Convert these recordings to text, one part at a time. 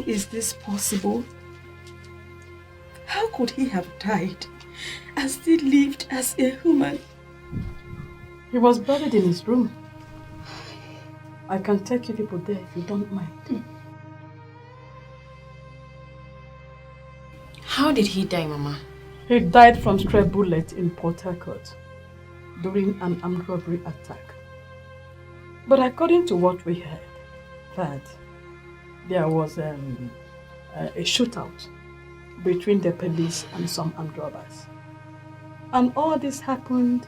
is this possible? How could he have died and still lived as a human? He was buried in his room. I can take you people there if you don't mind. How did he die, Mama? He died from stray bullet in Port Harcourt during an armed robbery attack. But according to what we heard, that there was a shootout between the police and some armed robbers. And all this happened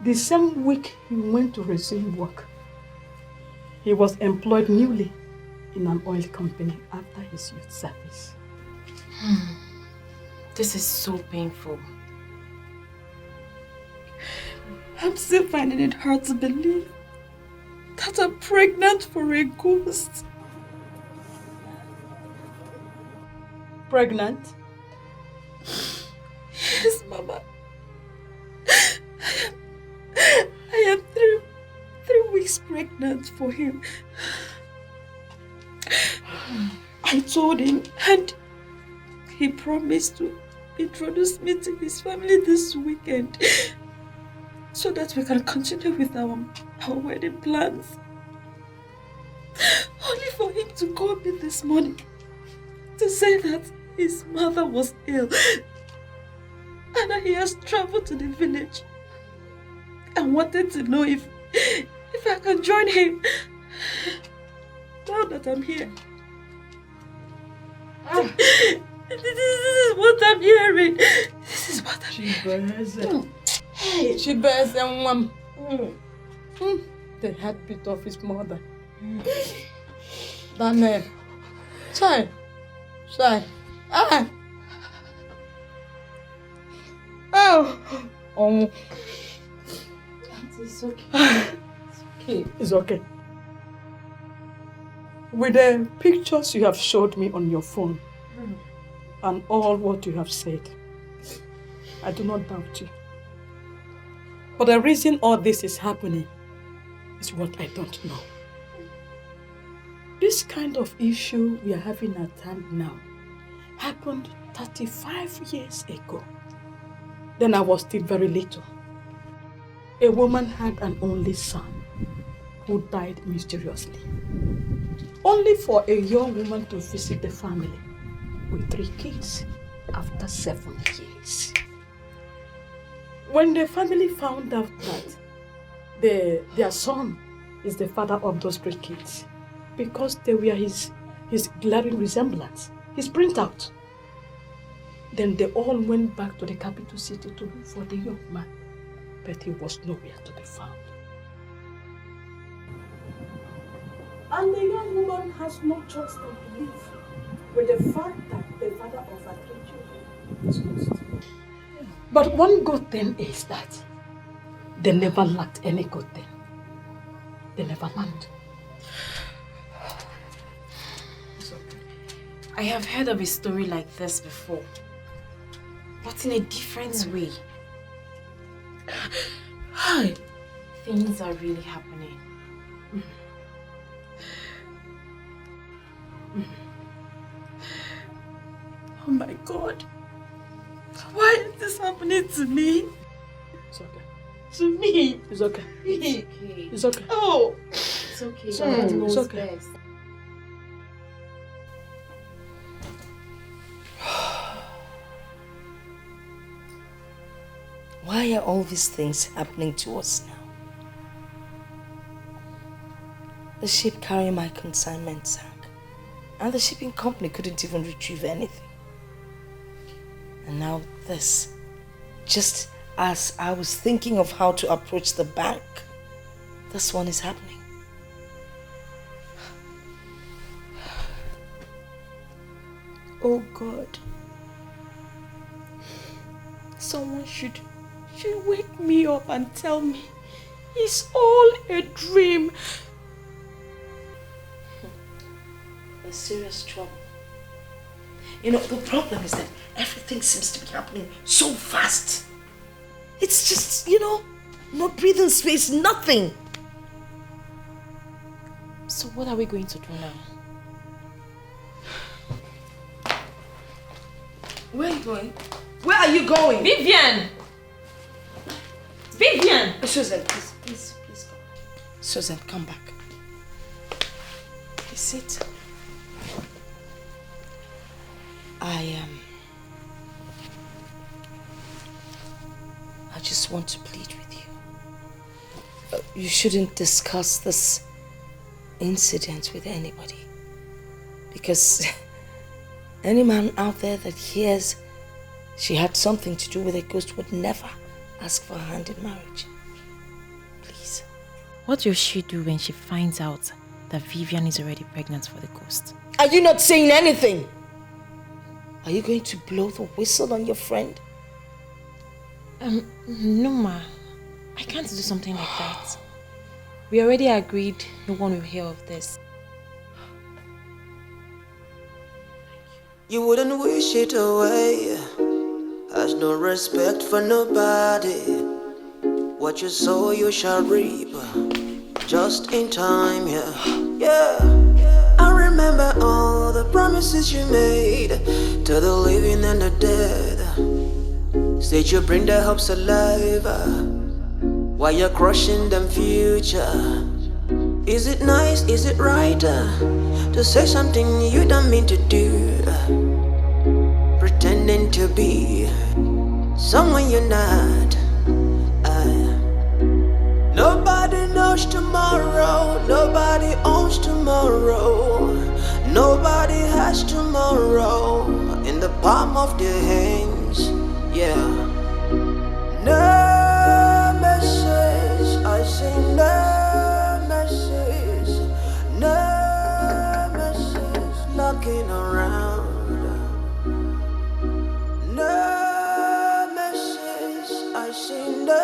the same week he went to resume work. He was employed newly in an oil company after his youth service. This is so painful. I'm still finding it hard to believe that I'm pregnant for a ghost. Pregnant? Yes, Mama. I am three weeks pregnant for him. I told him and he promised to introduce me to his family this weekend so that we can continue with our wedding plans. Only for him to call me this morning to say that his mother was ill and that he has traveled to the village and wanted to know if I can join him. Now that I'm here. This is what I'm hearing. This is what I'm hearing. She bears a woman. The heartbeat of his mother. Daniel. Child. Oh. It's okay. It's okay. With the pictures you have showed me on your phone and all what you have said, I do not doubt you. But the reason all this is happening is what I don't know. This kind of issue we are having at hand now happened 35 years ago. Then I was still very little. A woman had an only son who died mysteriously. Only for a young woman to visit the family with 3 kids after 7 years. When the family found out that their son is the father of those 3 kids, because they were his glaring resemblance, his printout, then they all went back to the capital city to look for the young man, but he was nowhere to be found. And the young woman has no choice than to live with the fact that the father of her 3 children is lost. But one good thing is that they never lacked any good thing. They never lacked. I have heard of a story like this before, but in a different way. Hi. Things are really happening. Oh my God. Why is this happening to me? It's okay. To me? It's okay. It's okay. It's okay. Oh. It's okay. It's God knows okay. best. Why are all these things happening to us now? The ship carrying my consignment sank, and the shipping company couldn't even retrieve anything. And now this, just as I was thinking of how to approach the bank, this one is happening. Oh God. Someone should wake me up and tell me it's all a dream. There's serious trouble. You know, the problem is that everything seems to be happening so fast. It's just, no breathing space, nothing. So what are we going to do now? Where are you going? Where are you going? Vivian! Vivian! Susan, please come. Susan, come back. Please sit. I just want to plead with you. You shouldn't discuss this incident with anybody. Because any man out there that hears she had something to do with a ghost would never ask for a hand in marriage. Please. What will she do when she finds out that Vivian is already pregnant for the ghost? Are you not saying anything? Are you going to blow the whistle on your friend? No, Ma. I can't do something like that. We already agreed no one will hear of this. You wouldn't wish it away. Has no respect for nobody. What you sow you shall reap. Just in time, yeah. I remember all the promises you made to the living and the dead. Said you bring their hopes alive while you're crushing them future. Is it nice, is it right to say something you don't mean to do? Pretending to be someone you're not. Nobody knows tomorrow, nobody owns tomorrow, nobody has tomorrow in the palm of their hands, yeah. No message, I say no message, no message knocking around. No message, I say no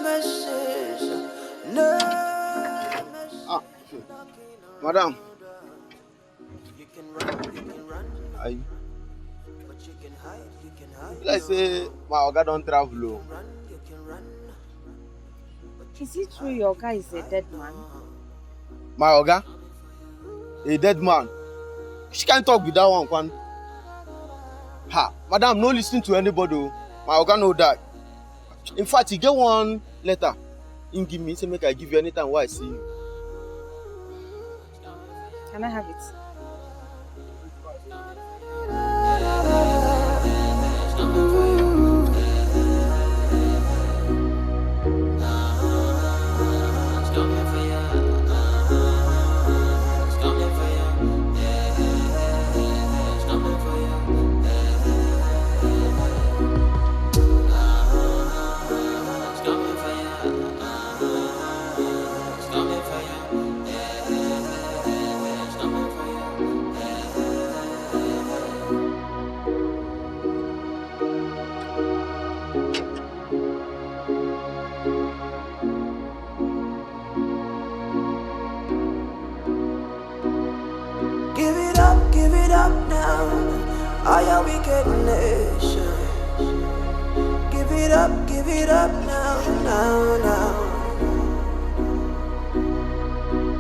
message, no message. Madam. You can run, Aye. but you can hide. Like say my oga don't travel. You can run. Is it true your guy is a dead man? My oga? A dead man. She can't talk with that one. Ha, madam, no listening to anybody. My oga know that. In fact, he get one letter. He give me, say make I give you anytime while I see you. Can I have it? Give it up now. I am wicked nation. Give it up now, now.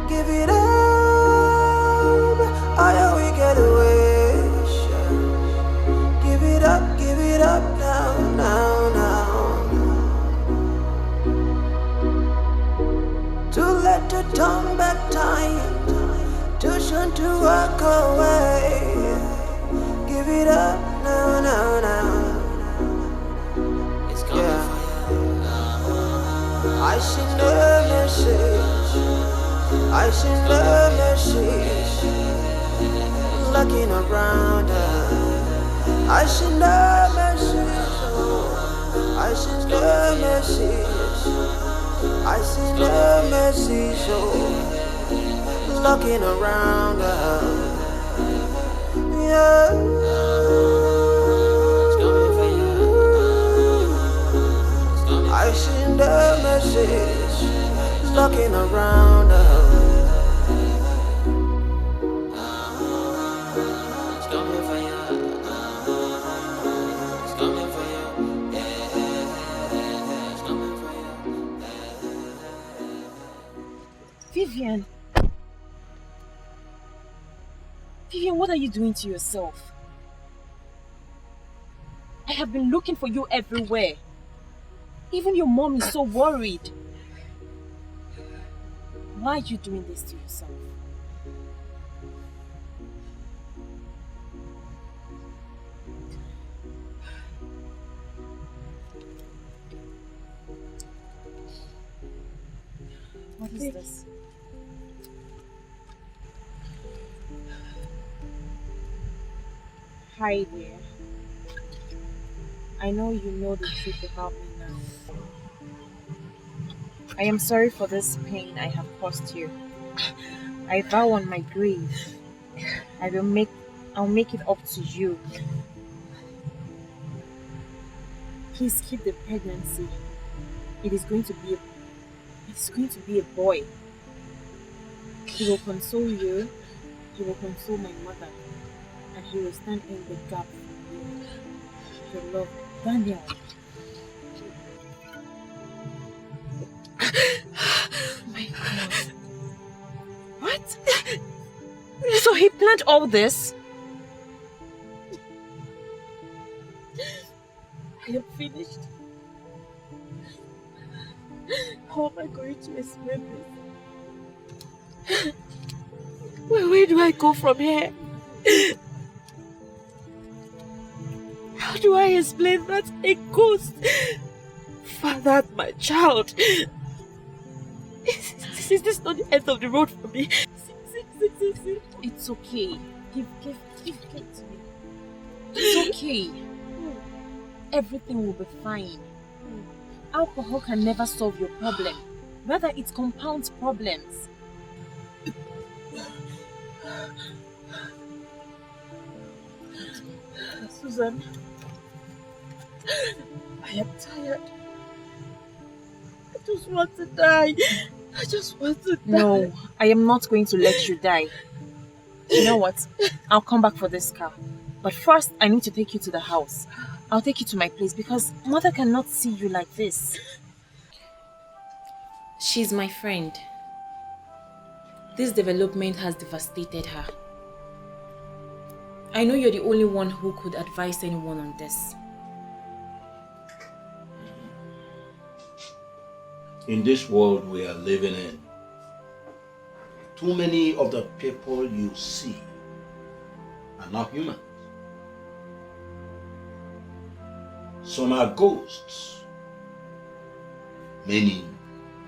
Give it up. I am wicked nation. Give it up now, now. To let the tongue back time. Too soon to walk away. Give it up now. It's coming for you. I see no message. I see no message. Looking around. I see no message. I see no message. I see no message. Looking around, yeah. It's coming for you. I seen the message. Looking around, it's coming for you. It's coming for you. It's coming for you. Vivian, what are you doing to yourself? I have been looking for you everywhere. Even your mom is so worried. Why are you doing this to yourself? What is this? Hi dear. I know you know the truth about me now. I am sorry for this pain I have caused you. I vow on my grave, I'll make it up to you. Please keep the pregnancy. It is going to be a boy. He will console you, he will console my mother, and he will stand in the gap for you. Your love, Daniel. My God. What? So he planned all this? I am finished. How am I going to explain this? Where do I go from here? How do I explain that a ghost fathered my child? Is this not the end of the road for me? It's okay. Give it to me. It's okay. Everything will be fine. Alcohol can never solve your problem. Rather, it compounds problems. Susan, I am tired. I just want to die. I just want to die. No, I am not going to let you die. You know what? I'll come back for this car. But first, I need to take you to the house. I'll take you to my place because Mother cannot see you like this. She's my friend. This development has devastated her. I know you're the only one who could advise anyone on this. In this world we are living in, too many of the people you see are not human. Some are ghosts. Many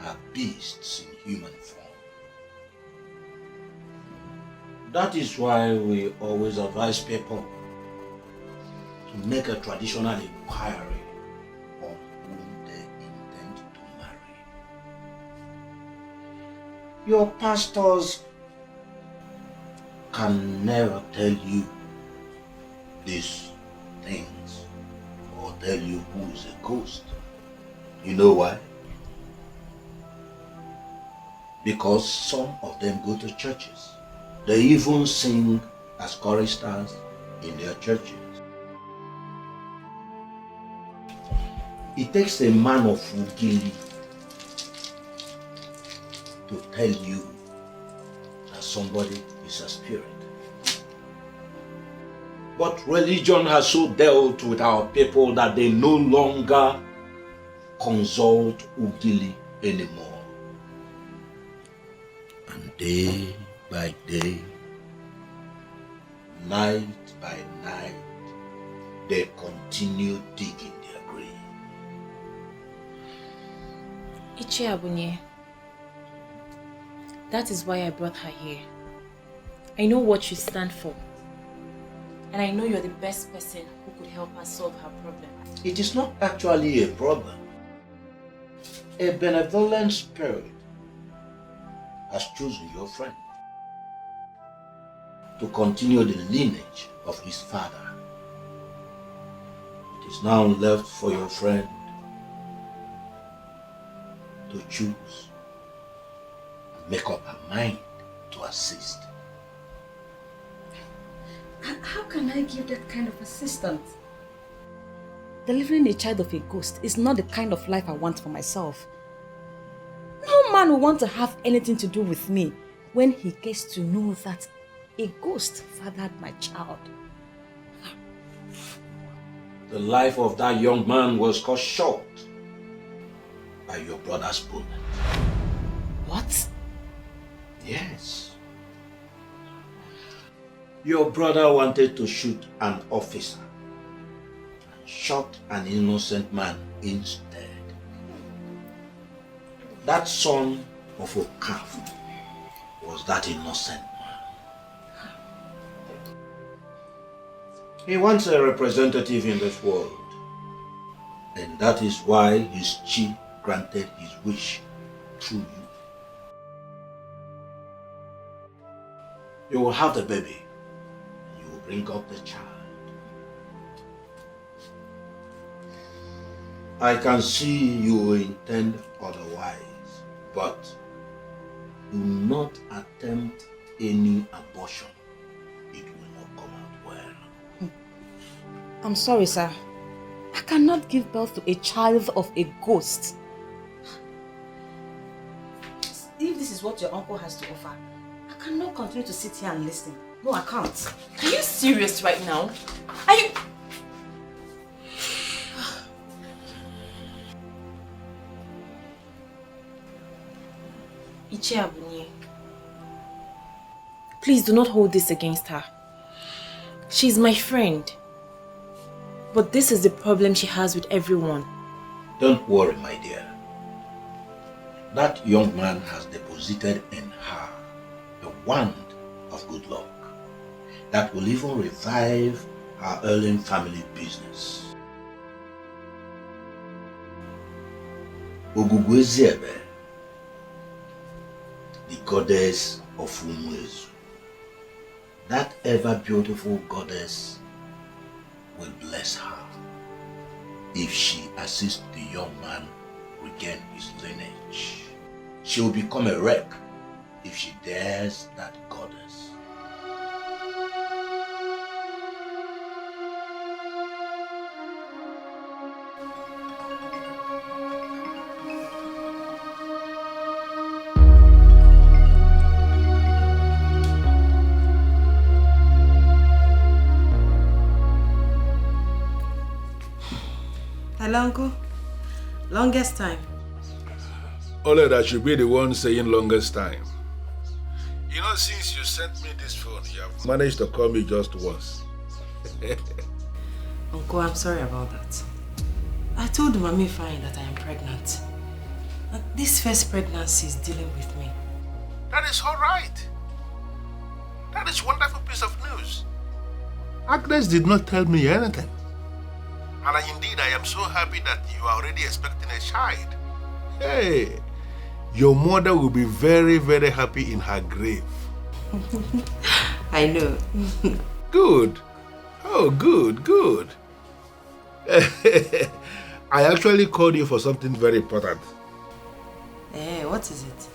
are beasts in human form. That is why we always advise people to make a traditional inquiry on whom they intend to marry. Your pastors can never tell you these things or tell you who is a ghost. You know why? Because some of them go to churches. They even sing as choristers in their churches. It takes a man of Ugili to tell you that somebody is a spirit. But religion has so dealt with our people that they no longer consult Ugili anymore. And day by day, night by night, they continue digging their grave. Ichi Abunye, that is why I brought her here. I know what you stand for. And I know you're the best person who could help us solve her problem. It is not actually a problem. A benevolent spirit has chosen your friend to continue the lineage of his father. It is now left for your friend to choose and make up her mind to assist. How can I give that kind of assistance? Delivering a child of a ghost is not the kind of life I want for myself. No man will want to have anything to do with me when he gets to know that a ghost fathered my child. the life of that young man was cut short by your brother's bullet. What? Yes. Your brother wanted to shoot an officer and shot an innocent man instead. That son of a calf was that innocent man. He wants a representative in this world, and that is why his chief granted his wish through you. You will have the baby, and you will bring up the child. I can see you intend otherwise, but do not attempt any abortion. It will not come out well. I'm sorry, sir. I cannot give birth to a child of a ghost. If this is what your uncle has to offer, I cannot continue to sit here and listen. No, I can't. Are you serious right now? Are you... Iche Abunye, please do not hold this against her. She's my friend. But this is the problem she has with everyone. Don't worry, my dear. That young man has deposited in her a wand of good luck that will even revive her ailing family business. Ogugweziebe, the goddess of Umwezu, that ever beautiful goddess, will bless her if she assists the young man regain his lineage. She will become a wreck if she dares that goddess. Hello, Uncle. Longest time. Only that should be the one saying longest time. You know, since you sent me this phone, you have managed to call me just once. Uncle, I'm sorry about that. I told Mami Fine that I am pregnant. And this first pregnancy is dealing with me. That is all right. That is wonderful piece of news. Agnes did not tell me anything. And indeed, I am so happy that you are already expecting a child. Hey, your mother will be very, very happy in her grave. I know. Good. Oh, good, good. I actually called you for something very important. What is it?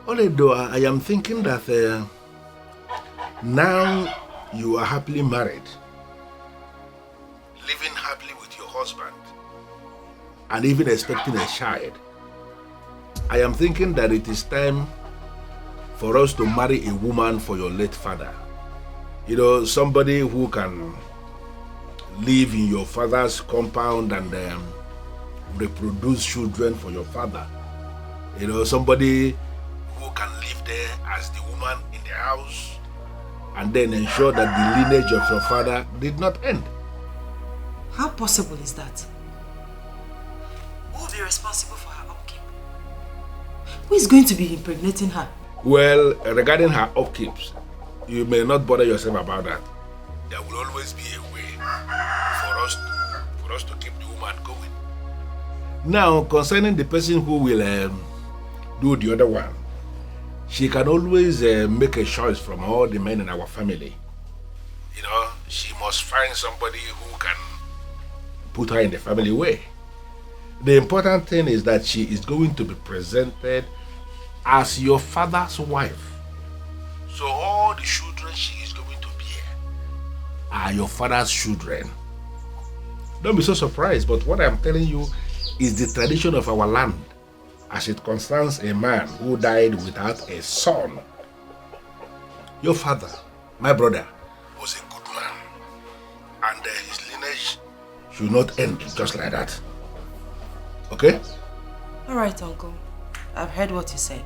Only though I am thinking that now you are happily married, living happily with your husband, and even expecting a child, I am thinking that it is time for us to marry a woman for your late father. You know, somebody who can live in your father's compound and reproduce children for your father. You know, somebody who can live there as the woman in the house and then ensure that the lineage of your father did not end. How possible is that? Who will be responsible for her upkeep? Who is going to be impregnating her? Well, regarding her upkeeps, you may not bother yourself about that. There will always be a way for us to keep the woman going. Now, concerning the person who will do the other one, she can always make a choice from all the men in our family. You know, she must find somebody who can put her in the family way. The important thing is that she is going to be presented as your father's wife. So all the children she is going to bear are your father's children. Don't be so surprised, but what I'm telling you is the tradition of our land as it concerns a man who died without a son. Your father, my brother, was a good man, and his lineage should not end just like that. Okay? Alright, Uncle. I've heard what you said.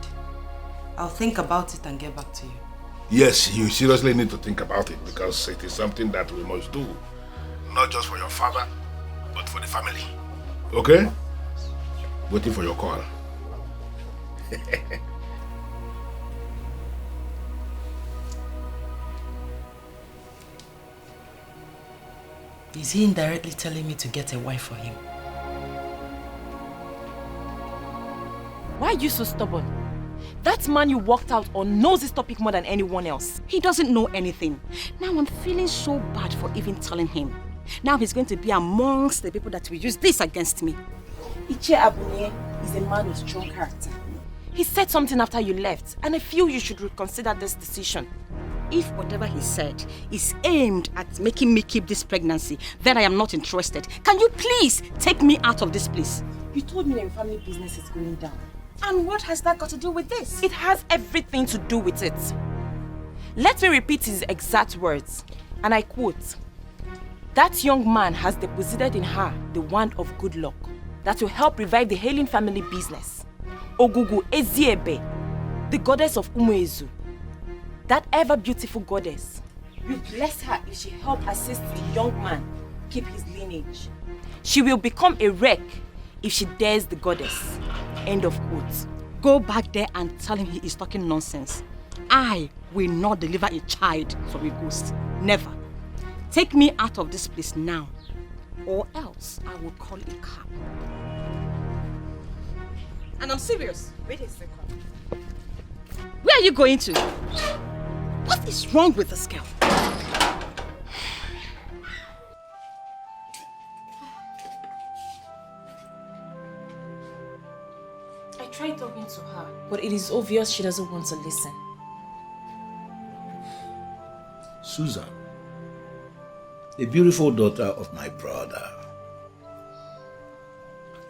I'll think about it and get back to you. Yes, you seriously need to think about it because it is something that we must do. Not just for your father, but for the family. Okay? Waiting for your call. Is he indirectly telling me to get a wife for him? Why are you so stubborn? That man you walked out on knows this topic more than anyone else. He doesn't know anything. Now I'm feeling so bad for even telling him. Now he's going to be amongst the people that will use this against me. Iche Abunye is a man with strong character. He said something after you left, and I feel you should reconsider this decision. If whatever he said is aimed at making me keep this pregnancy, then I am not interested. Can you please take me out of this place? You told me that your family business is going down. And what has that got to do with this? It has everything to do with it. Let me repeat his exact words, and I quote, "That young man has deposited in her the wand of good luck that will help revive the Hailing family business. Ogugu Eziebe, the goddess of Umuezu, that ever beautiful goddess, will bless her if she help assist the young man keep his lineage. She will become a wreck if she dares the goddess." End of quote. Go back there and tell him he is talking nonsense. I will not deliver a child for a ghost. Never. Take me out of this place now, or else I will call a cab. And I'm serious. Wait a second. Where are you going to? What is wrong with this girl? I tried talking to her, but it is obvious she doesn't want to listen. Susan, the beautiful daughter of my brother,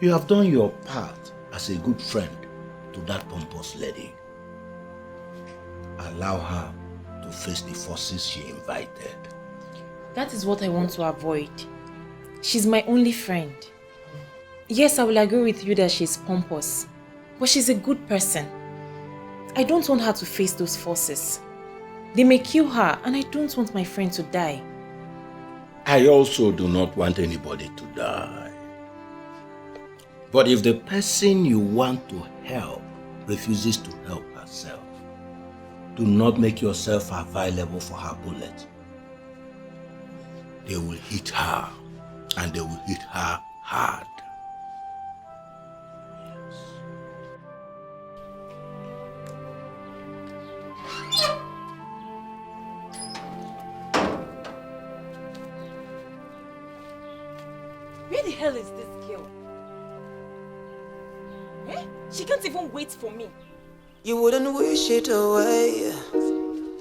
you have done your part as a good friend to that pompous lady. Allow her to face the forces she invited. That is what I want to avoid. She's my only friend. Yes, I will agree with you that she's pompous, but she's a good person. I don't want her to face those forces. They may kill her, and I don't want my friend to die. I also do not want anybody to die. But if the person you want to help refuses to help herself, do not make yourself available for her bullet. They will hit her, and they will hit her hard. Where the hell is this girl? Eh? She can't even wait for me. You wouldn't wish it away.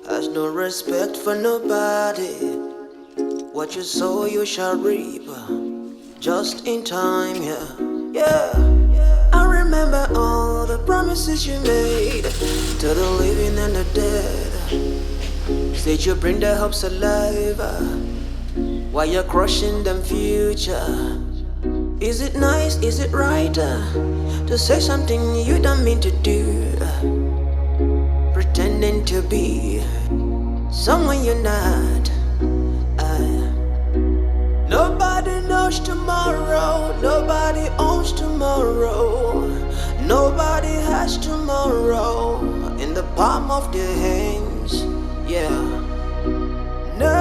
Has no respect for nobody. What you sow you shall reap. Just in time, yeah. I remember all the promises you made to the living and the dead. Said you bring their hopes alive while you're crushing them future. Is it nice, is it right to say something you don't mean to do? Pretending to be someone you're not. Nobody knows tomorrow, nobody owns tomorrow. Nobody has tomorrow in the palm of their hands, yeah. No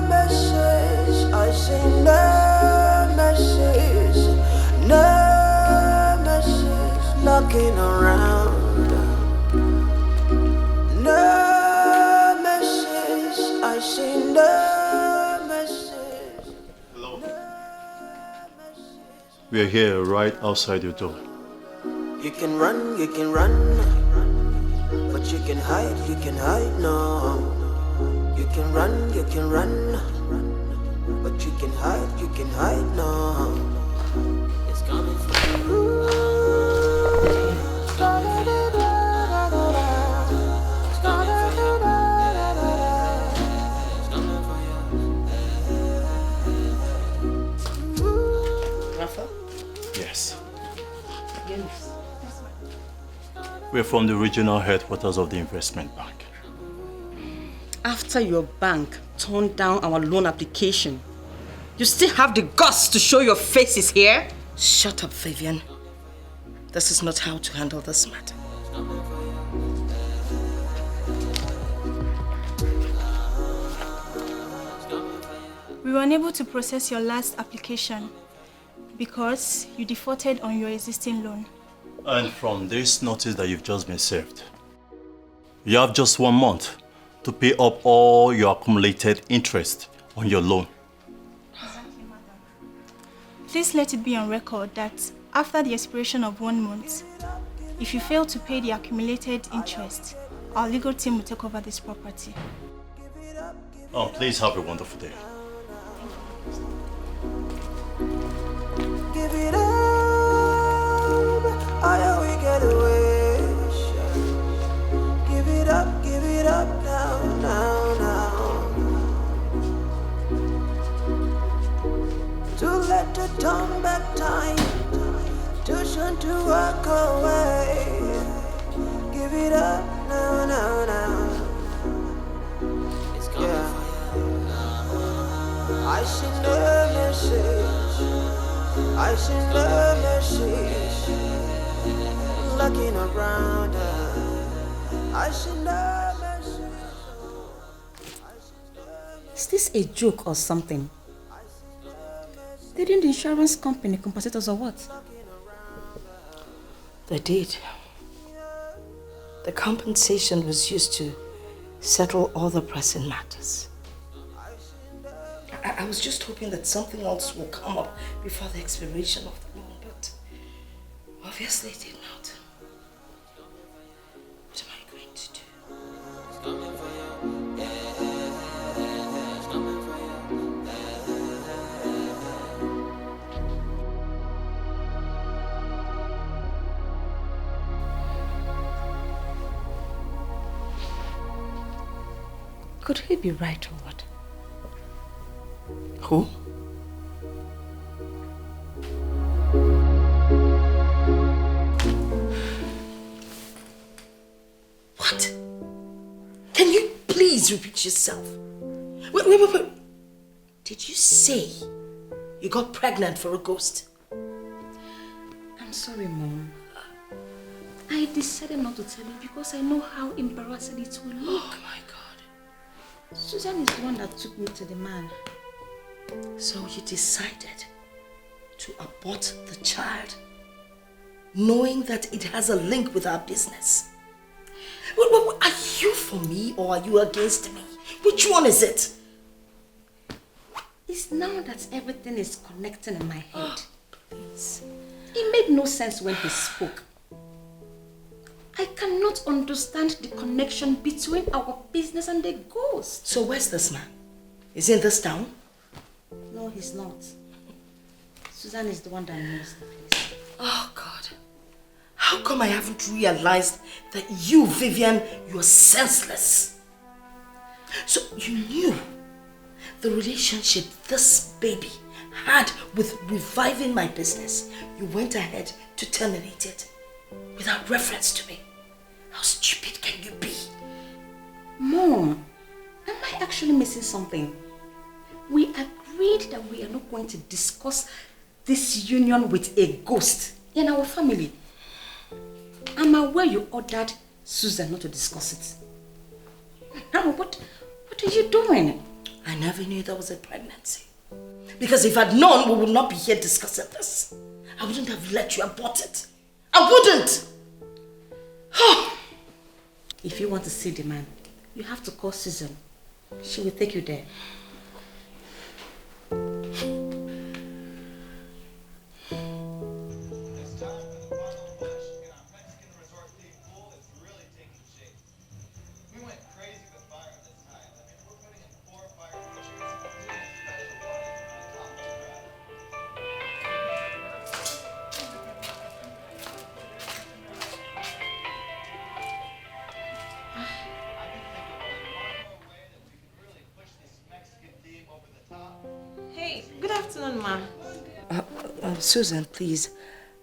message, I say no message, no message knocking around. No message, I say no message. Hello. We are here right outside your door. You can run, but you can hide, no. You can run, but you can hide, no. It's coming for you. It's coming for you. It's coming for you. It's coming for you. We're from the regional headquarters of the investment bank. After your bank turned down our loan application, you still have the guts to show your faces here? Shut up, Vivian. This is not how to handle this matter. We were unable to process your last application because you defaulted on your existing loan. And from this notice that you've just been served, you have just 1 month to pay up all your accumulated interest on your loan. Please let it be on record that after the expiration of 1 month, if you fail to pay the accumulated interest, our legal team will take over this property. Oh, please have a wonderful day. Give it up, I we get away. Give it up now, now, now. To let the turn back time, too soon to walk away. Give it up now, now, now. It's coming for you. I see no message. I see no message. Looking around her. I see no message. Is this a joke or something? Didn't the insurance company compensate us or what? They did. The compensation was used to settle all the pressing matters. I was just hoping that something else will come up before the expiration of the loan, but obviously it did not. What am I going to do? Could he be right or what? Who? What? Can you please repeat yourself? Wait. Did you say you got pregnant for a ghost? I'm sorry, Mom. I decided not to tell you because I know how embarrassing it will look. Oh my God. Susan is the one that took me to the man. So you decided to abort the child, knowing that it has a link with our business. Are you for me or are you against me? Which one is it? It's now that everything is connecting in my head. Please. It made no sense when he spoke. I cannot understand the connection between our business and the ghost. So where's this man? Is he in this town? No, he's not. Susan is the one that knows the place. Oh God. How come I haven't realized that you, Vivian, you're senseless? So you knew the relationship this baby had with reviving my business. You went ahead to terminate it without reference to me. How stupid can you be? Mom, am I actually missing something? We agreed that we are not going to discuss this union with a ghost in our family. I'm aware you ordered Susan not to discuss it. Now, what are you doing? I never knew there was a pregnancy. Because if I'd known, we would not be here discussing this. I wouldn't have let you abort it. I wouldn't! If you want to see the man, you have to call Susan. She will take you there. Susan, please,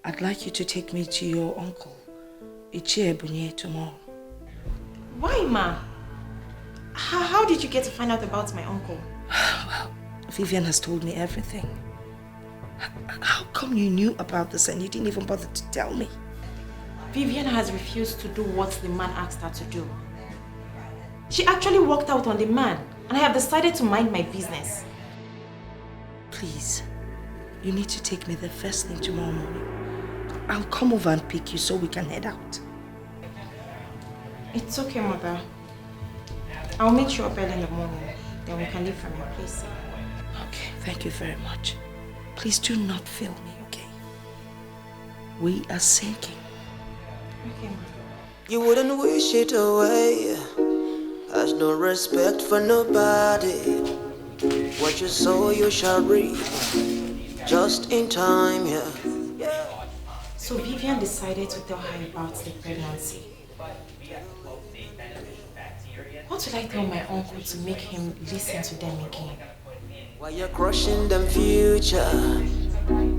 I'd like you to take me to your uncle. Ichie tomorrow. Why, ma? How did you get to find out about my uncle? Well, Vivian has told me everything. How come you knew about this and you didn't even bother to tell me? Vivian has refused to do what the man asked her to do. She actually walked out on the man, and I have decided to mind my business. Please, you need to take me there first thing tomorrow morning. I'll come over and pick you so we can head out. It's okay, mother. I'll meet you up early in the morning, then we can leave from your place. Okay, thank you very much. Please do not fail me, okay? We are sinking. Okay, mother. You wouldn't wish it away. Has no respect for nobody. What you sow, you shall reap. Just in time, yeah. So Vivian decided to tell her about the pregnancy. What will I tell my uncle to make him listen to them again? Why you're crushing them future?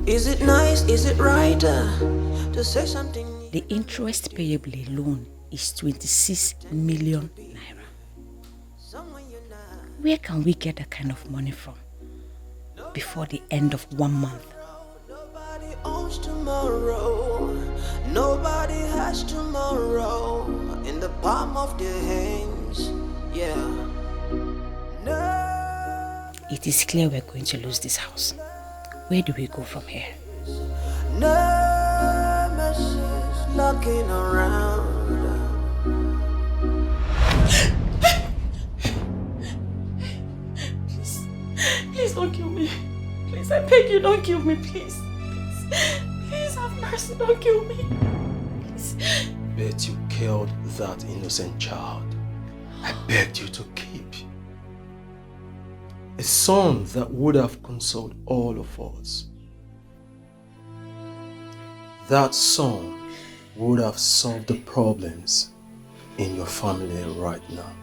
Is it nice, is it right to say something? The interest payable alone is 26 million naira. Where can we get that kind of money from before the end of 1 month? Nobody owns tomorrow. Nobody has tomorrow in the palm of their hands. Yeah. No. It is clear we're going to lose this house. Where do we go from here? No messages knocking around. Please don't kill me. Please, I beg you, don't kill me, please. Please have mercy, don't kill me. Please. Bet you killed that innocent child. I begged you to keep. A son that would have consoled all of us. That son would have solved the problems in your family right now.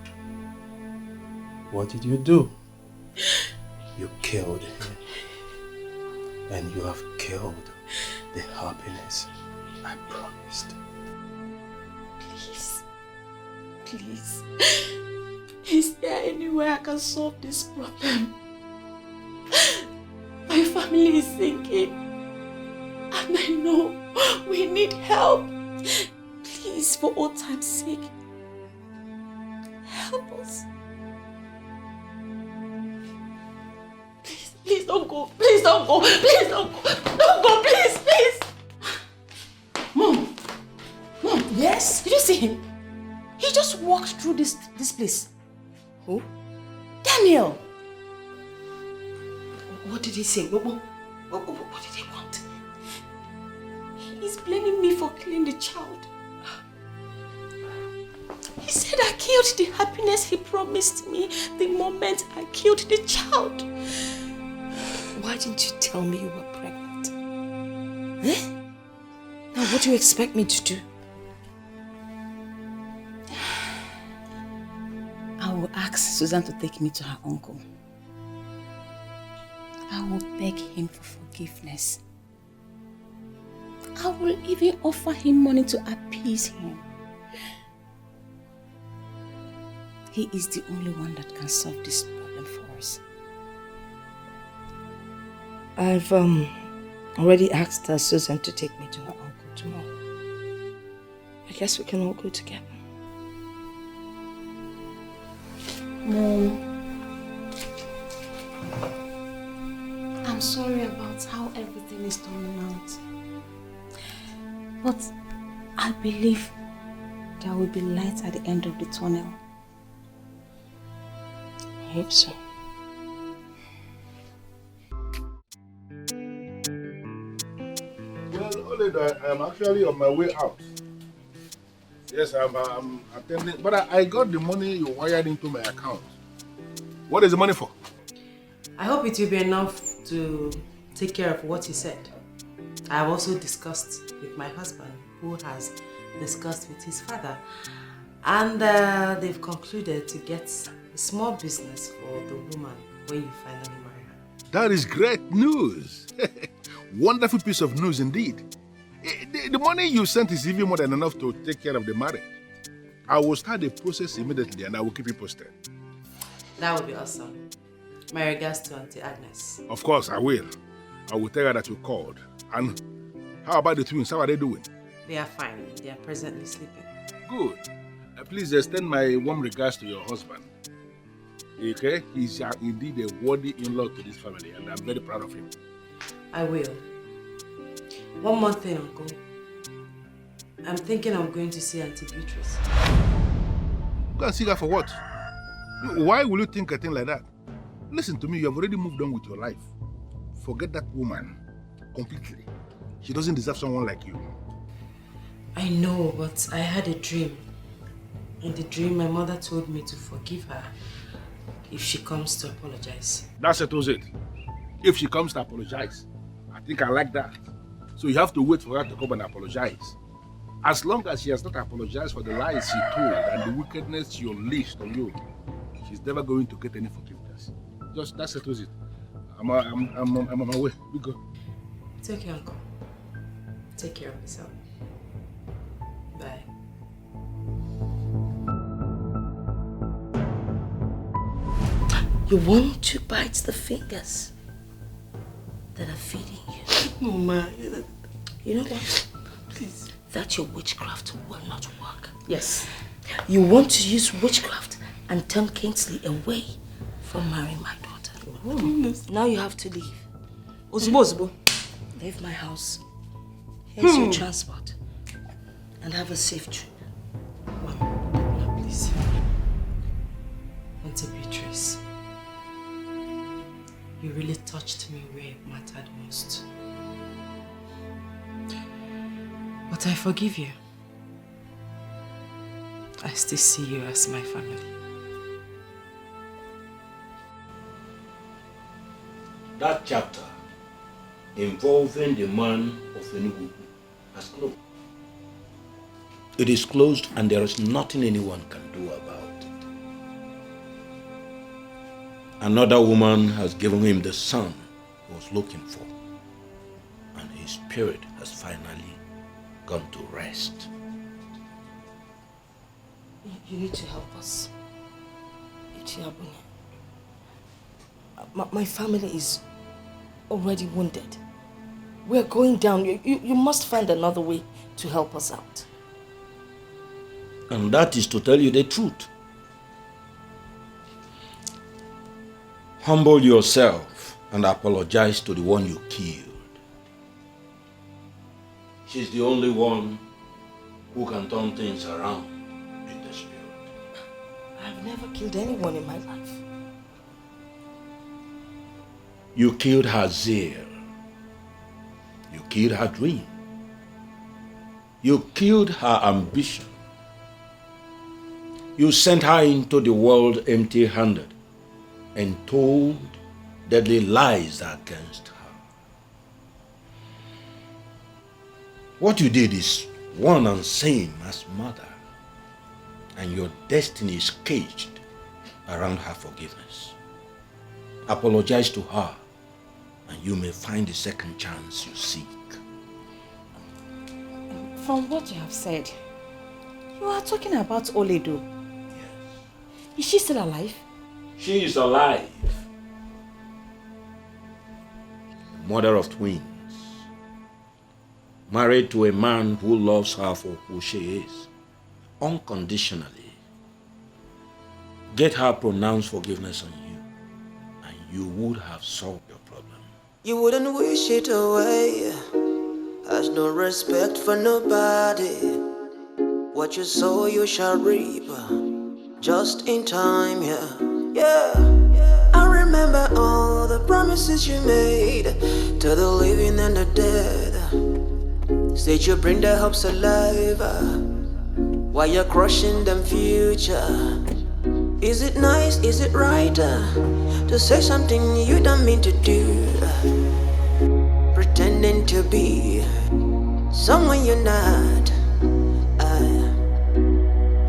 What did you do? You killed him. And you have killed the happiness I promised. Please. Please. Is there any way I can solve this problem? My family is sinking. And I know we need help. Please, for old time's sake, help us. Please don't go. Please don't go. Please don't go. Don't go, please, please. Mom. Mom. Yes? Did you see him? He just walked through this place. Who? Daniel. What did he say? What did he want? He's blaming me for killing the child. He said I killed the happiness he promised me the moment I killed the child. Why didn't you tell me you were pregnant? Eh? Now what do you expect me to do? I will ask Susan to take me to her uncle. I will beg him for forgiveness. I will even offer him money to appease him. He is the only one that can solve this problem for us. I've already asked Susan to take me to her uncle tomorrow. I guess we can all go together. Mom, I'm sorry about how everything is turning out. But I believe there will be light at the end of the tunnel. I hope so. Well, Oleda, I'm actually on my way out. Yes, I'm attending, but I got the money you wired into my account. What is the money for? I hope it will be enough to take care of what you said. I have also discussed with my husband, who has discussed with his father, and they've concluded to get a small business for the woman when you finally marry her. That is great news. Wonderful piece of news indeed. The money you sent is even more than enough to take care of the marriage. I will start the process immediately and I will keep you posted. That would be awesome. My regards to Auntie Agnes. Of course, I will. I will tell her that you called. And how about the twins? How are they doing? They are fine. They are presently sleeping. Good. Please extend my warm regards to your husband. Okay? He's indeed a worthy in-law to this family and I'm very proud of him. I will. One more thing, Uncle. I'm thinking I'm going to see Auntie Beatrice. Go and see her for what? Why will you think a thing like that? Listen to me, you have already moved on with your life. Forget that woman completely. She doesn't deserve someone like you. I know, but I had a dream. In the dream, my mother told me to forgive her if she comes to apologize. That settles it. If she comes to apologize, I think I like that. So you have to wait for her to come and apologize. As long as she has not apologized for the lies she told and the wickedness she unleashed on you, she's never going to get any forgiveness. Just that settles it. I'm on my way. Be good. It's okay, Uncle. Take care of yourself. Bye. You want to bite the fingers that are feeding you. Mama. You know what? Please. That your witchcraft will not work. Yes. You want to use witchcraft and turn Kingsley away from marrying my daughter. Oh. Now you have to leave. Ozbo. Leave my house. Here's your transport. And have a safe trip. Mama, please. Auntie Beatrice. You really touched me where it mattered most. But I forgive you. I still see you as my family. That chapter involving the man of Enugu has closed. It is closed and there is nothing anyone can do about it. Another woman has given him the son he was looking for, and his spirit has finally gone to rest. You need to help us. My family is already wounded. We're going down. You must find another way to help us out. And that is to tell you the truth. Humble yourself and apologize to the one you killed. She's the only one who can turn things around in the spirit. I've never killed anyone in my life. You killed her zeal. You killed her dream. You killed her ambition. You sent her into the world empty-handed and told deadly lies against her. What you did is one and same as mother, and your destiny is caged around her forgiveness. Apologize to her, and you may find the second chance you seek. From what you have said, you are talking about Oledo. Yes. Is she still alive? She is alive. Mother of twins. Married to a man who loves her for who she is, unconditionally. Get her pronounced forgiveness on you, and you would have solved your problem. You wouldn't wish it away. Has no respect for nobody. What you sow you shall reap. Just in time, yeah. I remember all the promises you made to the living and the dead. Said you bring their hopes alive while you're crushing them future. Is it nice, is it right to say something you don't mean to do? Pretending to be someone you're not.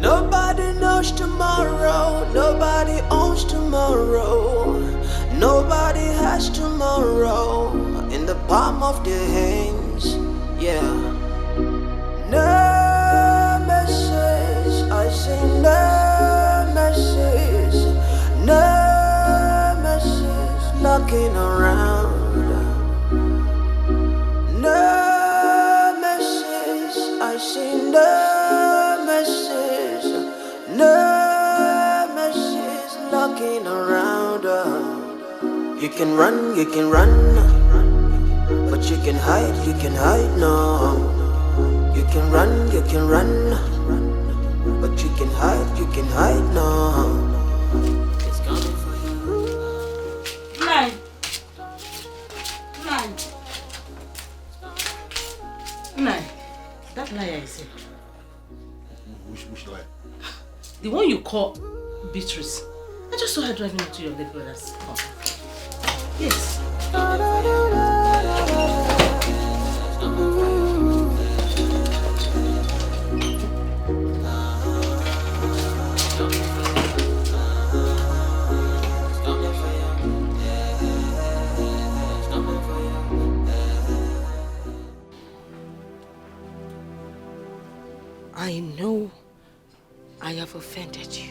Nobody knows tomorrow, nobody owns tomorrow. Nobody has tomorrow in the palm of their hands, yeah. No message, I say no message, no message, knocking around. No message, I say no message, no message, knocking around. You can run, but you can hide, no. You can run, but you can hide, no. It's coming for you. Nine. That liar I said. Which liar? The one you call Beatrice. I just saw her driving up to your late brother's house. Yes. I know I have offended you.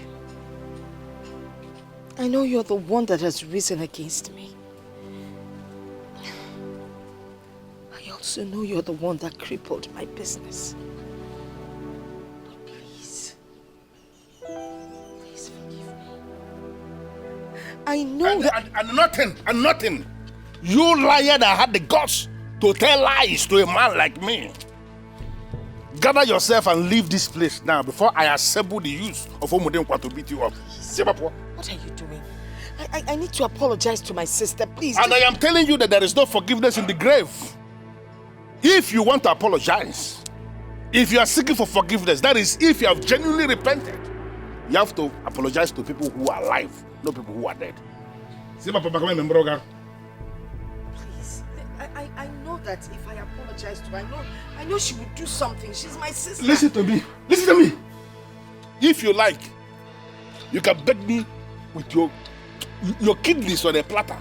I know you're the one that has risen against me. I also know you're the one that crippled my business. But please forgive me. I know and nothing. You liar that had the guts to tell lies to a man like me. Gather yourself and leave this place now before I assemble the youth of Omodenkwa to beat you up. What are you doing? I need to apologize to my sister, please. And I am telling you that there is no forgiveness in the grave. If you want to apologize, if you are seeking for forgiveness, that is, if you have genuinely repented, you have to apologize to people who are alive, not people who are dead. Please, I know that if I apologize to her, I know she would do something. She's my sister. Listen to me. If you like, you can beg me with your kidneys on a platter.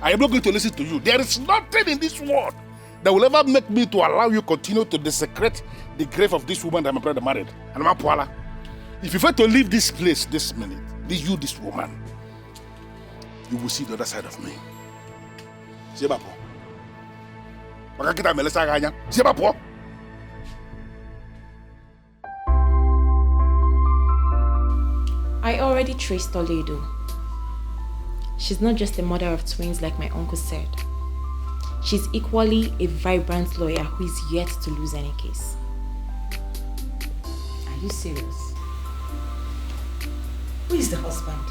I am not going to listen to you. There is nothing in this world that will ever make me to allow you continue to desecrate the grave of this woman that my brother married. And my Paula, if you fail to leave this place this minute, this woman, you will see the other side of me. I already traced Toledo. She's not just a mother of twins like my uncle said. She's equally a vibrant lawyer who is yet to lose any case. Are you serious? Who is the husband?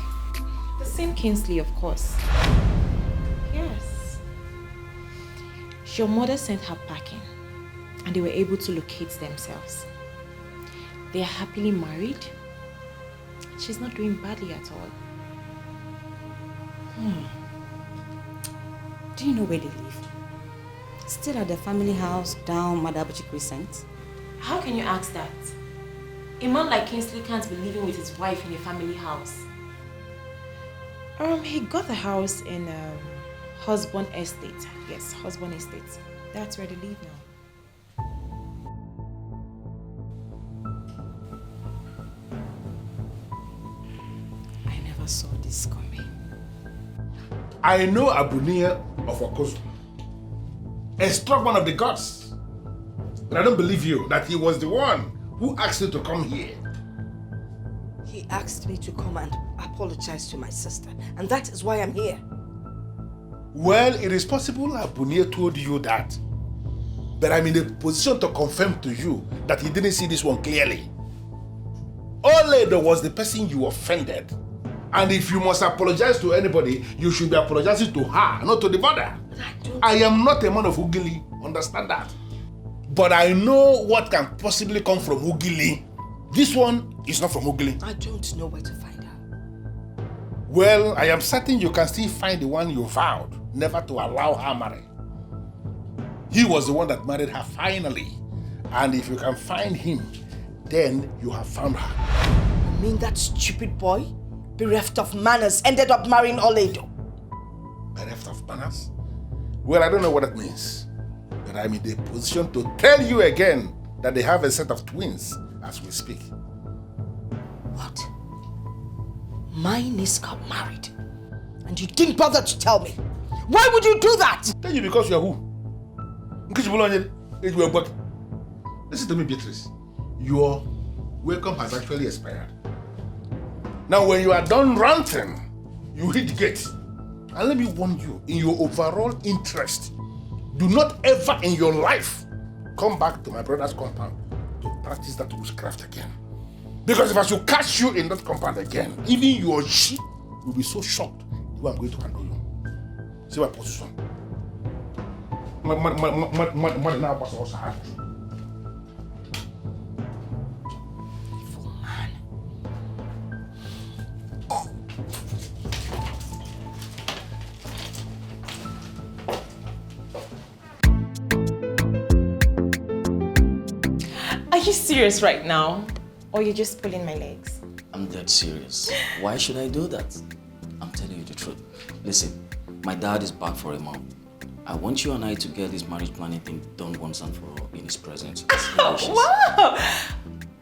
The same Kingsley, of course. Yes. Your mother sent her packing and they were able to locate themselves. They are happily married. She's not doing badly at all. Do you know where they live? Still at the family house down Madabuchi Crescent? How can you ask that? A man like Kingsley can't be living with his wife in a family house. He got the house in Husband Estate. Yes, Husband Estate. That's where they live now. I never saw this coming. I know Abunia of Okosu, a strong one of the gods. But I don't believe you that he was the one who asked you to come here. He asked me to come and apologize to my sister, and that is why I'm here. Well, it is possible Abunia told you that, but I'm in a position to confirm to you that he didn't see this one clearly. Oledo was the person you offended. And if you must apologize to anybody, you should be apologizing to her, not to the mother. I am not a man of Ugili, understand that. But I know what can possibly come from Ugili. This one is not from Ugili. I don't know where to find her. Well, I am certain you can still find the one you vowed never to allow her marry. He was the one that married her finally. And if you can find him, then you have found her. You mean that stupid boy, bereft of manners, ended up marrying Oledo? Bereft of manners? Well, I don't know what that means. But I'm in the position to tell you again that they have a set of twins as we speak. What? My niece got married, and you didn't bother to tell me. Why would you do that? Tell you because you are who? Listen to me, Beatrice. Your welcome has actually expired. Now, when you are done ranting, you hit the gate. And let me warn you, in your overall interest, do not ever in your life come back to my brother's compound to practice that witchcraft again. Because if I should catch you in that compound again, even your sheep will be so shocked the way I'm going to handle you. See my position. Money now was also hard. Evil man. Are you serious right now? Or you're just pulling my legs? I'm dead serious. Why should I do that? I'm telling you the truth. Listen, my dad is back for a month. I want you and I to get this marriage planning thing done once and for all in his presence. Wow!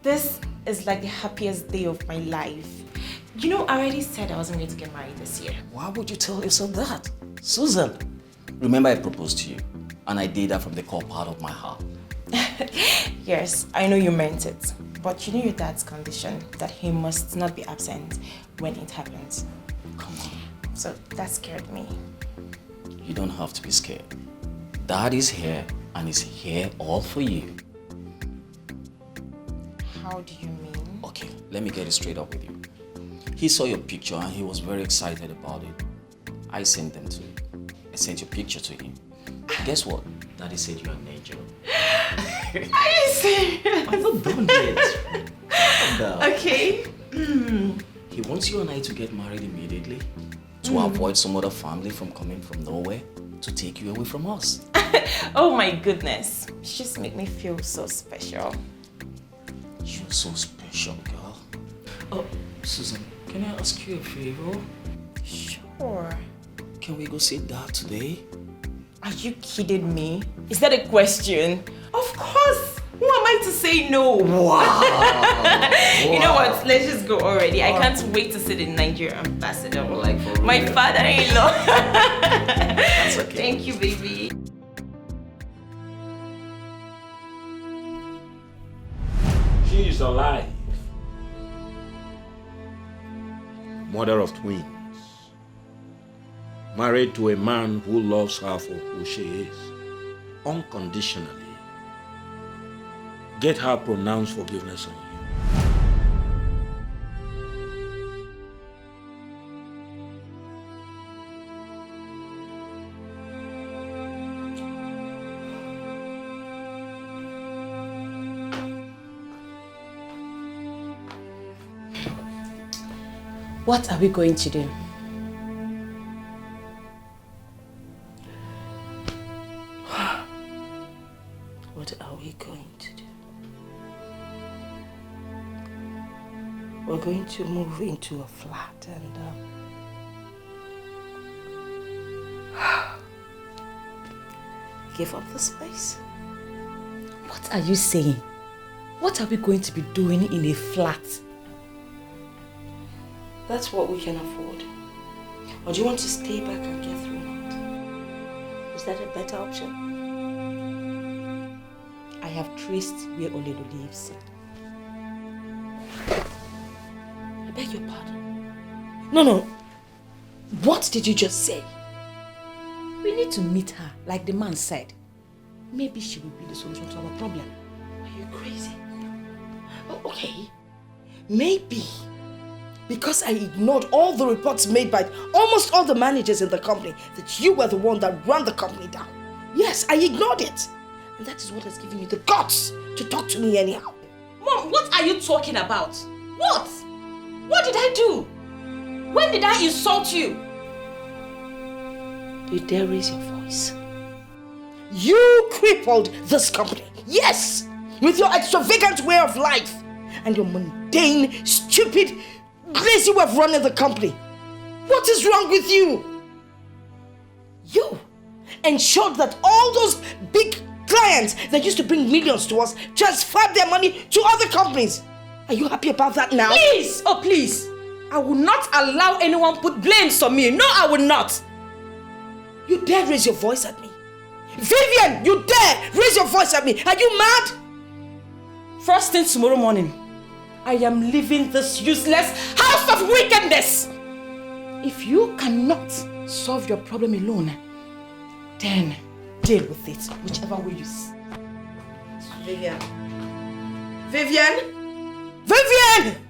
This is like the happiest day of my life. You know, I already said I wasn't going to get married this year. Why would you tell yourself that? Susan, remember I proposed to you and I did that from the core part of my heart. Yes, I know you meant it. But you know your dad's condition, that he must not be absent when it happens. Come on. So that scared me. You don't have to be scared. Dad is here and is here all for you. How do you mean? Okay, let me get it straight up with you. He saw your picture and he was very excited about it. I sent your picture to him. Guess what? Daddy said you're an angel. Are you serious? I'm not done yet. Okay. He wants you and I to get married immediately to avoid some other family from coming from nowhere to take you away from us. Oh my goodness. You just make me feel so special. You're so special, girl. Oh, Susan, can I ask you a favor? Sure. Can we go see Dad today? Are you kidding me? Is that a question? Of course. Who am I to say no? Wow. You know what? Let's just go already. I can't wait to see the Nigerian ambassador. Like for my real? father-in-law. That's okay. Thank you, baby. She is alive. Mother of twins. Married to a man who loves her for who she is, unconditionally. Get her pronounced forgiveness on you. What are we going to do? What are we going to do? We're going to move into a flat and give up the space. What are you saying? What are we going to be doing in a flat? That's what we can afford. Or do you want to stay back and get thrown out? Is that a better option? I have traced where Oledo lives. I beg your pardon. No. What did you just say? We need to meet her, like the man said. Maybe she will be the solution to our problem. Are you crazy? Oh, okay. Maybe. Because I ignored all the reports made by almost all the managers in the company that you were the one that ran the company down. Yes, I ignored it. And that is what has given you the guts to talk to me anyhow. Mom, what are you talking about? What? What did I do? When did I insult you? You dare raise your voice? You crippled this company. Yes! With your extravagant way of life and your mundane, stupid, lazy way of running the company. What is wrong with you? You ensured that all those big Clients that used to bring millions to us transferred their money to other companies. Are you happy about that now? Please! Oh, please! I will not allow anyone put blames on me. No, I will not. You dare raise your voice at me? Vivian, you dare raise your voice at me? Are you mad? First thing tomorrow morning, I am leaving this useless house of wickedness. If you cannot solve your problem alone, then deal with it, whichever way you see. Vivian. Vivian! Vivian!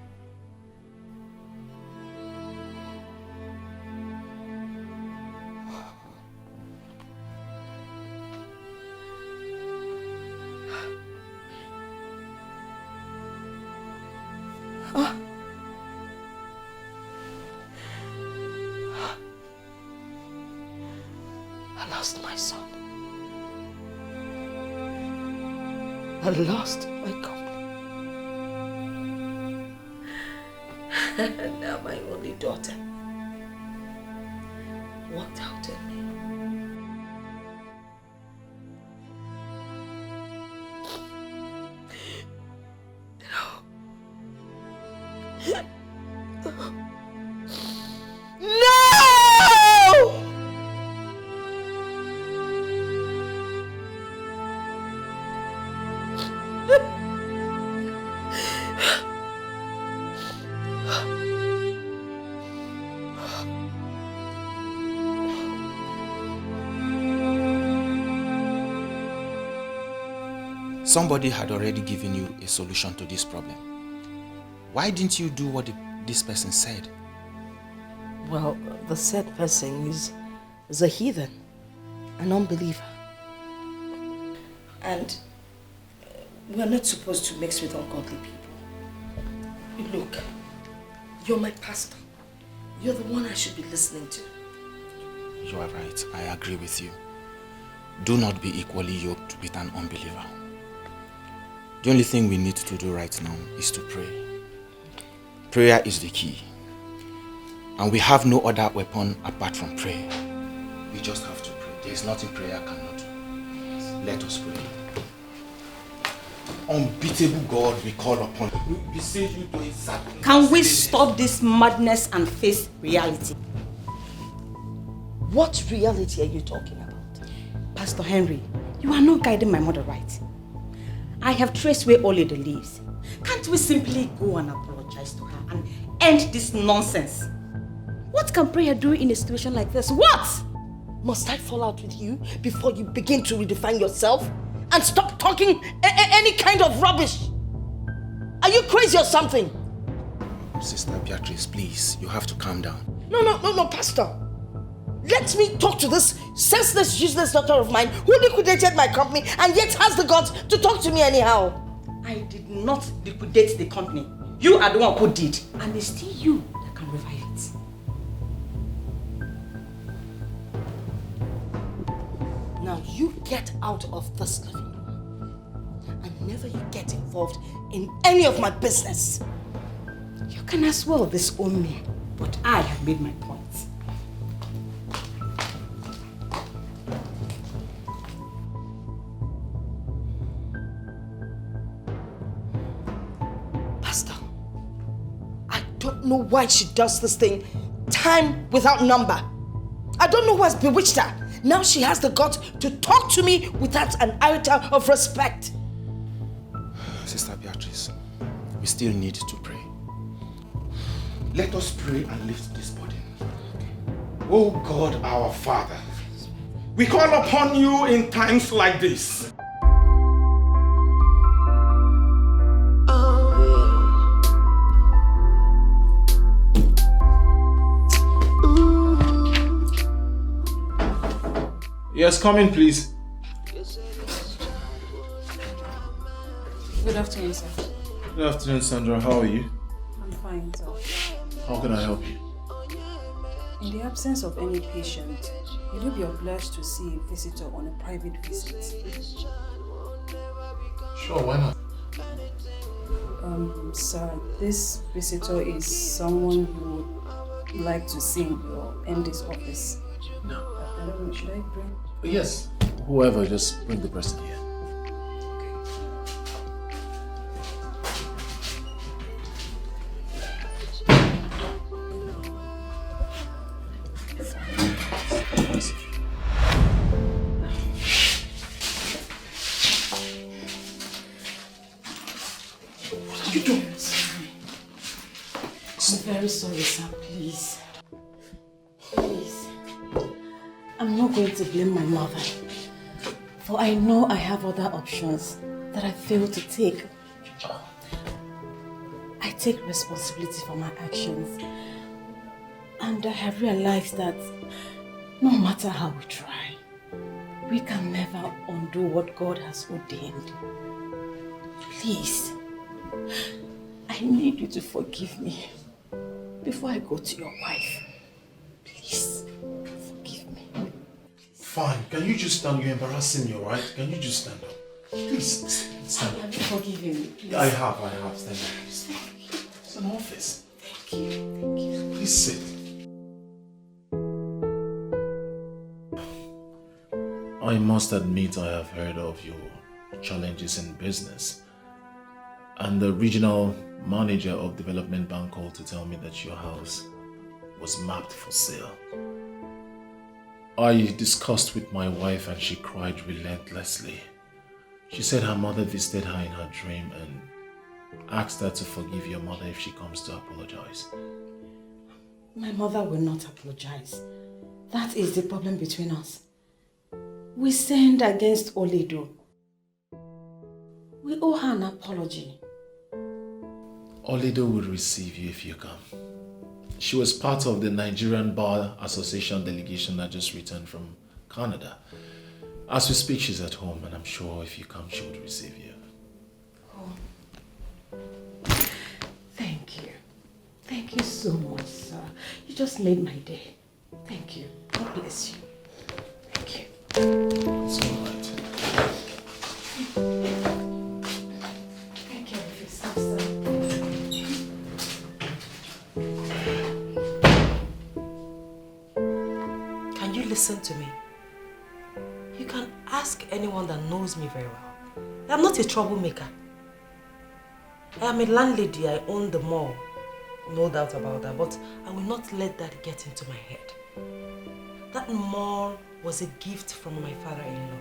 I lost my son. I lost my company. And now my only daughter walked out on me. Somebody had already given you a solution to this problem. Why didn't you do what this person said? Well, the said person is a heathen, an unbeliever. And we're not supposed to mix with ungodly people. Look, you're my pastor. You're the one I should be listening to. You are right. I agree with you. Do not be equally yoked with an unbeliever. The only thing we need to do right now is to pray. Prayer is the key. And we have no other weapon apart from prayer. We just have to pray. There is nothing prayer cannot do. Let us pray. Unbeatable God, we call upon you. We beseech you to exact. Can we stop this madness and face reality? What reality are you talking about? Pastor Henry, you are not guiding my mother right. I have traced where Olede lives. Can't we simply go and apologize to her and end this nonsense? What can prayer do in a situation like this? What? Must I fall out with you before you begin to redefine yourself? And stop talking any kind of rubbish? Are you crazy or something? Sister Beatrice, please, you have to calm down. No, Pastor. Let me talk to this senseless, useless daughter of mine who liquidated my company and yet has the guts to talk to me anyhow. I did not liquidate the company. You are the one who did. And it's still you that can revive it. Now you get out of this living room and never you get involved in any of my business. You can as well disown me, but I have made my point. Pastor, I don't know why she does this thing time without number. I don't know who has bewitched her. Now she has the guts to talk to me without an iota of respect. Sister Beatrice, we still need to pray. Let us pray and lift this burden. Oh God, our Father, we call upon you in times like this. Yes, come in, please. Good afternoon, sir. Good afternoon, Sandra. How are you? I'm fine, sir. How can I help you? In the absence of any patient, will you be obliged to see a visitor on a private visit? Sure, why not? Sir, this visitor is someone you would like to see in your MD's office. No. I don't know, should I bring? Yes. Whoever, just bring the person here. very sorry, sir. Please. Please. I'm not going to blame my mother. For I know I have other options that I failed to take. I take responsibility for my actions. And I have realized that no matter how we try, we can never undo what God has ordained. Please, I need you to forgive me before I go to your wife. Please, forgive me. Fine, can you just stand? You're embarrassing me, alright? Can you just stand up? Please, stand up. Have you forgiven me, please? I have, stand up. It's an office. Thank you. Please sit. I must admit I have heard of your challenges in business. And the regional manager of Development Bank called to tell me that your house was mapped for sale. I discussed with my wife and she cried relentlessly. She said her mother visited her in her dream and asked her to forgive your mother if she comes to apologize. My mother will not apologize. That is the problem between us. We sinned against Ini Edo. We owe her an apology. Ini Edo will receive you if you come. She was part of the Nigerian Bar Association delegation that just returned from Canada. As we speak, she's at home, and I'm sure if you come, she would receive you. Oh. Thank you. Thank you so much, sir. You just made my day. Thank you. God bless you. Thank you. It's all right. Take care of yourself, sir. Can you listen to me? You can ask anyone that knows me very well. I'm not a troublemaker. I am a landlady. I own the mall. No doubt about that. But I will not let that get into my head. That mall was a gift from my father-in-law.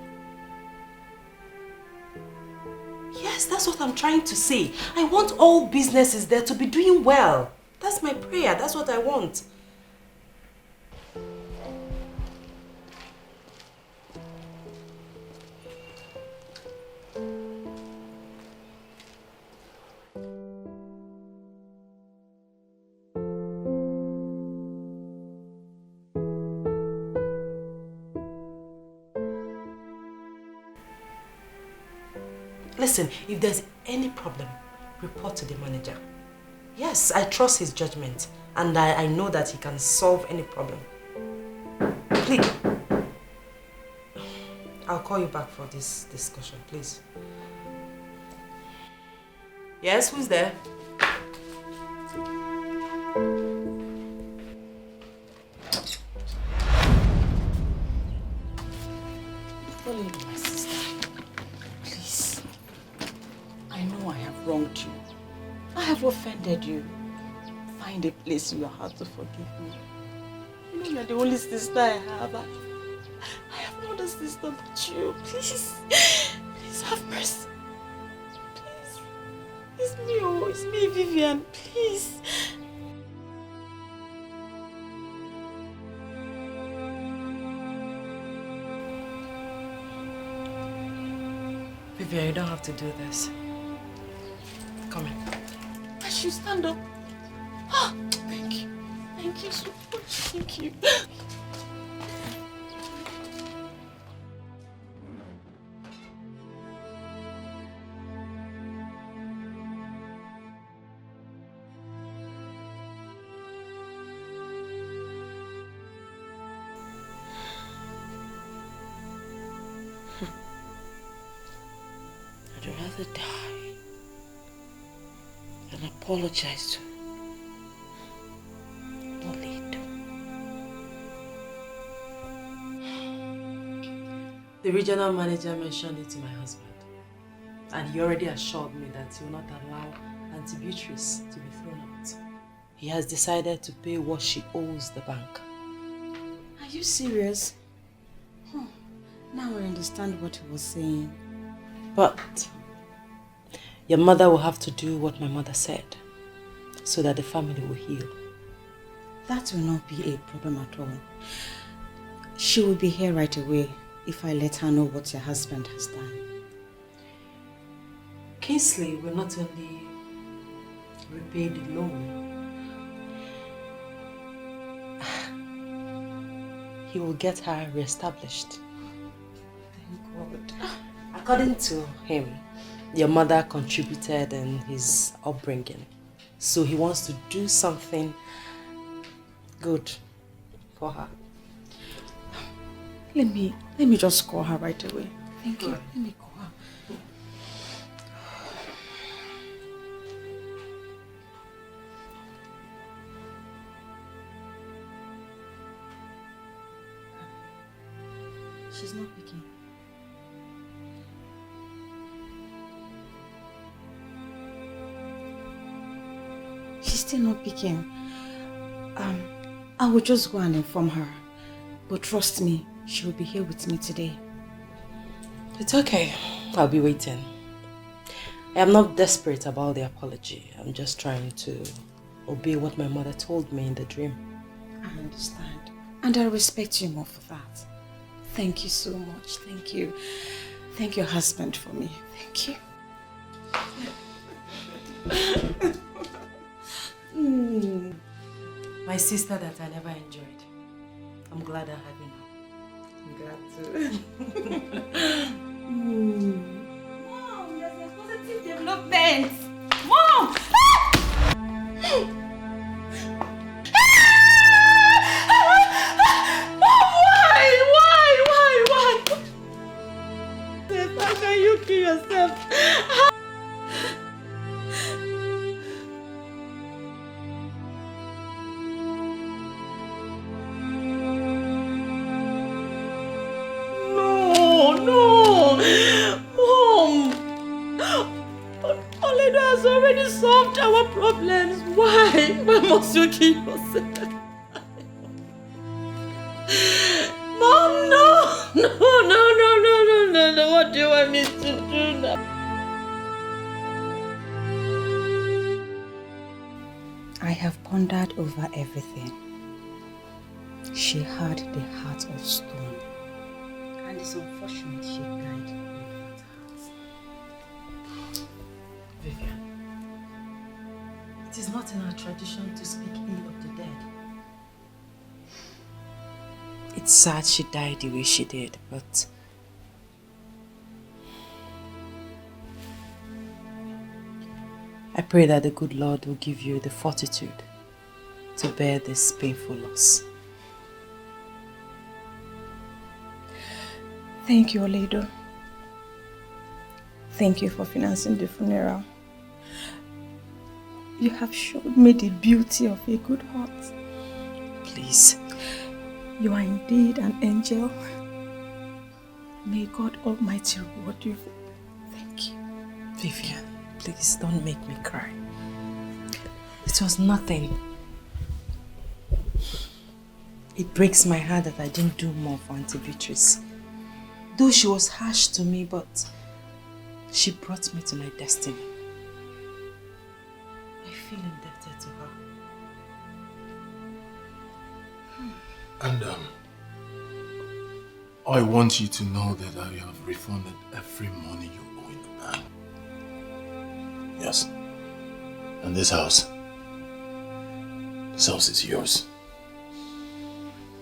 Yes, that's what I'm trying to say. I want all businesses there to be doing well. That's my prayer. That's what I want. Listen, if there's any problem, report to the manager. Yes, I trust his judgment and I know that he can solve any problem. Please. I'll call you back for this discussion, please. Yes, who's there? My sister, please. I know I have wronged you. I have offended you. Find a place in your heart to forgive me. You know you're the only sister I have. I have no other sister but you. Please. Please have mercy. Please. It's me, oh. It's me, Vivian. Please. Vivian, you don't have to do this. Come in. I should stand up. Ah, thank you. Thank you so much. Thank you. I'd rather die than apologize to Ini Edo. The regional manager mentioned it to my husband. And he already assured me that he will not allow Auntie Beatrice to be thrown out. He has decided to pay what she owes the bank. Are you serious? Now I understand what he was saying. But your mother will have to do what my mother said so that the family will heal. That will not be a problem at all. She will be here right away if I let her know what your husband has done. Kingsley will not only repay the loan, he will get her reestablished. Thank God. According to him, your mother contributed in his upbringing. So he wants to do something good for her. Let me just call her right away. Thank you. Let me call her. She's not picking. She's still not picking. I will just go and inform her. But trust me, she will be here with me today. It's okay. I'll be waiting. I am not desperate about the apology. I'm just trying to obey what my mother told me in the dream. I understand. And I respect you more for that. Thank you so much. Thank you. Thank your husband for me. Thank you. My sister that I never enjoyed. I'm glad I have you now. I'm glad to. Mom, there's a positive development. Mom! Why? How can you kill yourself? No! Mom! Oledo has already solved our problems. Why? Why must you kill yourself? Mom, no! What do you want me to do now? I have pondered over everything. She had the heart of stone. And it's unfortunate she died with that heart. Vivian, it is not in our tradition to speak ill of the dead. It's sad she died the way she did, but I pray that the good Lord will give you the fortitude to bear this painful loss. Thank you, Oledo. Thank you for financing the funeral. You have showed me the beauty of a good heart. Please. You are indeed an angel. May God Almighty reward you. Thank you. Vivian, please don't make me cry. It was nothing. It breaks my heart that I didn't do more for Auntie Beatrice. Though she was harsh to me, but she brought me to my destiny. I feel indebted to her. And I want you to know that I have refunded every money you owe in the bank. Yes. And this house is yours.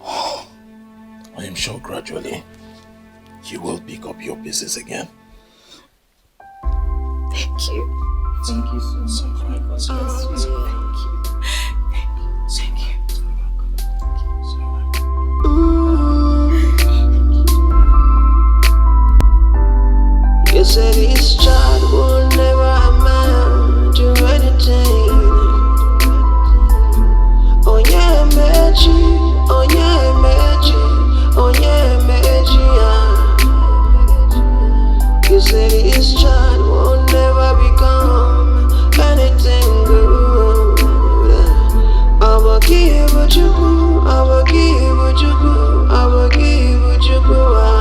I am sure gradually you will pick up your pieces again. Thank you. Thank you so much. Thank you. Thank you. You said this child will never amount to anything. Oh yeah, magic. Oh yeah, magic. Oh yeah, magic. You said this child will never become anything good. I will give what you do. I will give what you do. I will give what you do. I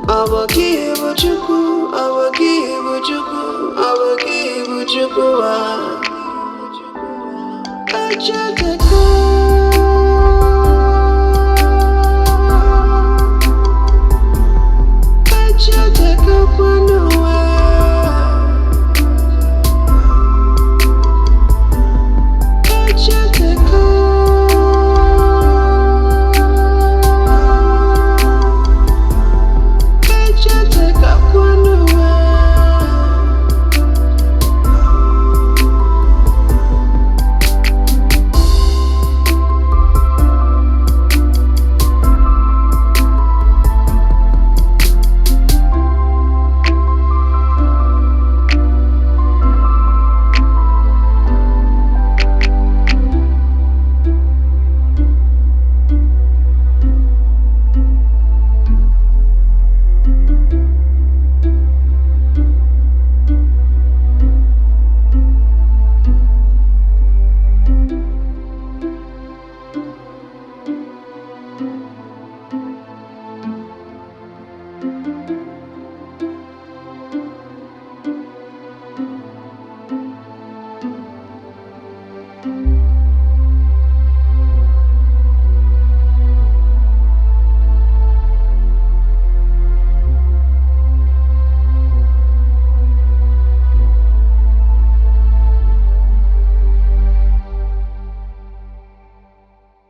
I will give you